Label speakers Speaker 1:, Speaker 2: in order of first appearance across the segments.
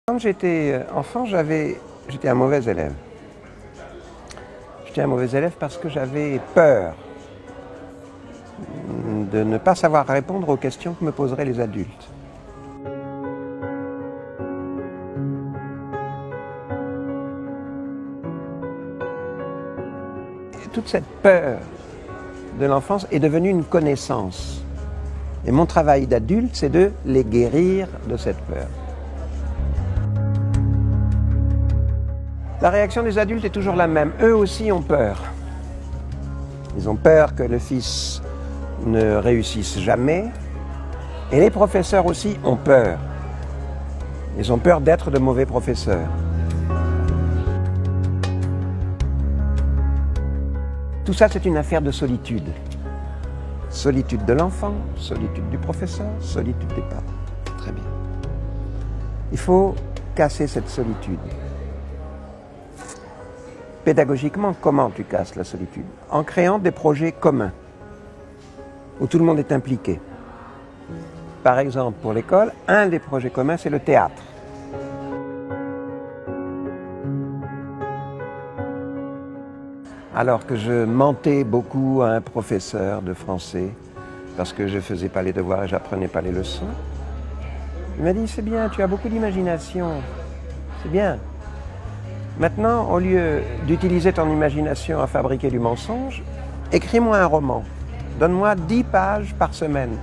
Speaker 1: Quand j'étais enfant, j'étais un mauvais élève. J'étais un mauvais élève parce que j'avais peur de ne pas savoir répondre aux questions que me poseraient les adultes. Et toute cette peur de l'enfance est devenue une connaissance. Et mon travail d'adulte, c'est de les guérir de cette peur. La réaction des adultes est toujours la même. Eux aussi ont peur. Ils ont peur que le fils ne réussisse jamais. Et les professeurs aussi ont peur. Ils ont peur d'être de mauvais professeurs. Tout ça, c'est une affaire de solitude. Solitude de l'enfant, solitude du professeur, solitude des parents. Très bien. Il faut casser cette solitude. Pédagogiquement, comment tu casses la solitude? En créant des projets communs, où tout le monde est impliqué. Par exemple, pour l'école, un des projets communs, c'est le théâtre. Alors que je mentais beaucoup à un professeur de français, parce que je ne faisais pas les devoirs et j'apprenais pas les leçons, il m'a dit, c'est bien, tu as beaucoup d'imagination, c'est bien. Maintenant, au lieu d'utiliser ton imagination à fabriquer du mensonge, écris-moi un roman. Donne-moi 10 pages par semaine.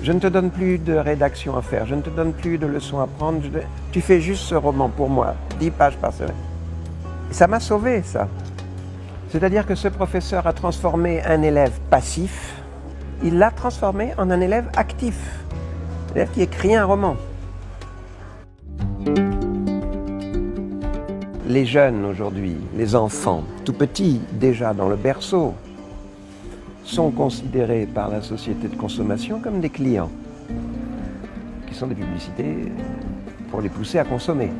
Speaker 1: Je ne te donne plus de rédaction à faire, je ne te donne plus de leçons à prendre. Tu fais juste ce roman pour moi, 10 pages par semaine. Et ça m'a sauvé, ça. C'est-à-dire que ce professeur a transformé un élève passif, il l'a transformé en un élève actif. Un élève qui écrit un roman. Les jeunes aujourd'hui, les enfants, tout petits, déjà dans le berceau, sont considérés par la société de consommation comme des clients, qui sont des publicités pour les pousser à consommer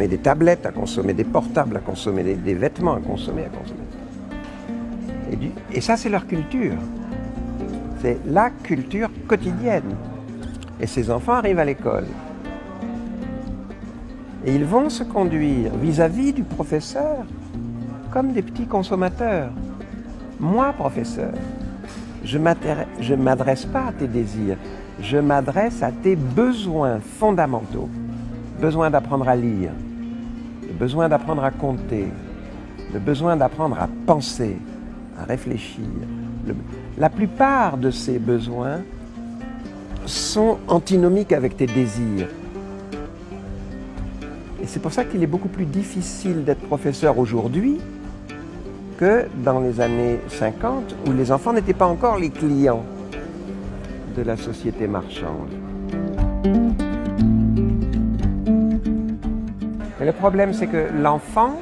Speaker 1: des tablettes, à consommer des portables, à consommer des vêtements, à consommer. Et ça, c'est leur culture. C'est la culture quotidienne. Et ces enfants arrivent à l'école. Et ils vont se conduire vis-à-vis du professeur comme des petits consommateurs. Moi, professeur, je ne m'adresse pas à tes désirs, je m'adresse à tes besoins fondamentaux. Le besoin d'apprendre à lire, le besoin d'apprendre à compter, le besoin d'apprendre à penser, à réfléchir. La plupart de ces besoins sont antinomiques avec tes désirs. Et c'est pour ça qu'il est beaucoup plus difficile d'être professeur aujourd'hui que dans les années 50, où les enfants n'étaient pas encore les clients de la société marchande. Et le problème, c'est que l'enfant,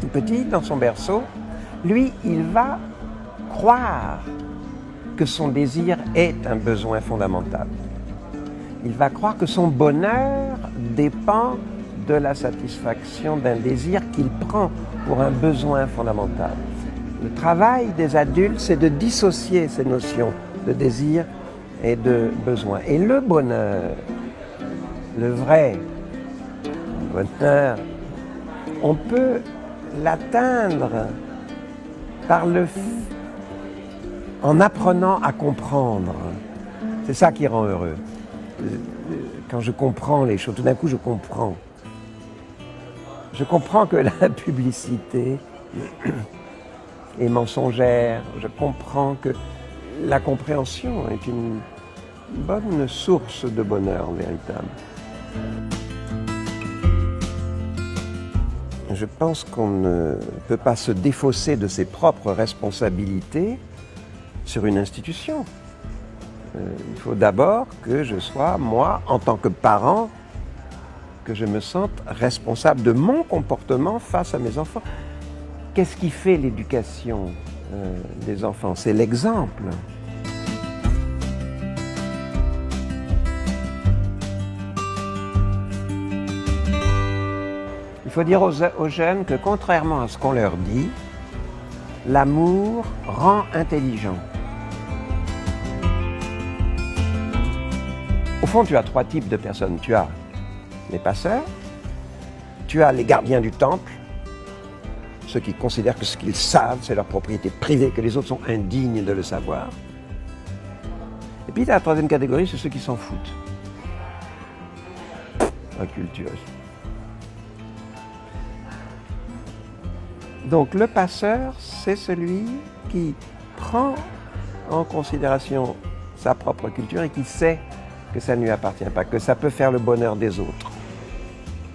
Speaker 1: tout petit, dans son berceau, lui, il va croire que son désir est un besoin fondamental. Il va croire que son bonheur dépend de la satisfaction d'un désir qu'il prend pour un besoin fondamental. Le travail des adultes, c'est de dissocier ces notions de désir et de besoin. Et le bonheur, le vrai bonheur, on peut l'atteindre en apprenant à comprendre. C'est ça qui rend heureux. Quand je comprends les choses, tout d'un coup je comprends. Je comprends que la publicité est mensongère. Je comprends que la compréhension est une bonne source de bonheur véritable. Je pense qu'on ne peut pas se défausser de ses propres responsabilités sur une institution. Il faut d'abord que je sois, moi, en tant que parent, que je me sente responsable de mon comportement face à mes enfants. Qu'est-ce qui fait l'éducation des enfants? C'est l'exemple. Il faut dire aux jeunes que contrairement à ce qu'on leur dit, l'amour rend intelligent. Au fond, tu as 3 types de personnes. Tu as les passeurs, tu as les gardiens du temple, ceux qui considèrent que ce qu'ils savent, c'est leur propriété privée, que les autres sont indignes de le savoir. Et puis, la troisième catégorie, c'est ceux qui s'en foutent. Incultueux. Donc, le passeur, c'est celui qui prend en considération sa propre culture et qui sait que ça ne lui appartient pas, que ça peut faire le bonheur des autres.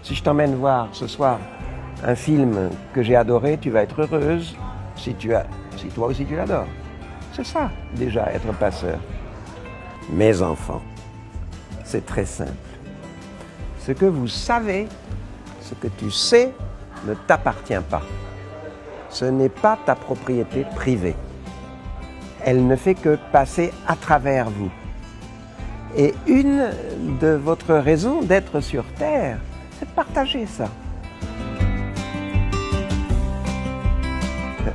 Speaker 1: Si je t'emmène voir ce soir un film que j'ai adoré, tu vas être heureuse si toi aussi tu l'adores. C'est ça, déjà, être passeur. Mes enfants, c'est très simple. Ce que vous savez, ce que tu sais, ne t'appartient pas. Ce n'est pas ta propriété privée. Elle ne fait que passer à travers vous. Et une de votre raison d'être sur Terre, c'est de partager ça.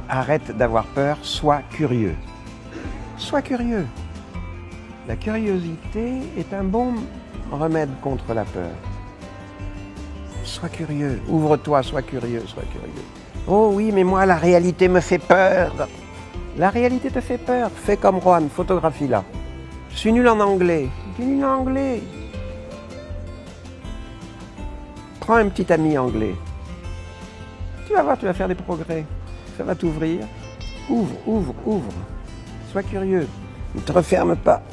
Speaker 1: Arrête d'avoir peur, sois curieux. Sois curieux. La curiosité est un bon remède contre la peur. Sois curieux, ouvre-toi, sois curieux, sois curieux. Oh oui, mais moi, la réalité me fait peur. La réalité te fait peur. Fais comme Juan, photographie-la. Je suis nul en anglais. Je suis nul en anglais. Prends un petit ami anglais. Tu vas voir, tu vas faire des progrès. Ça va t'ouvrir. Ouvre, ouvre, ouvre. Sois curieux. Ne te referme pas.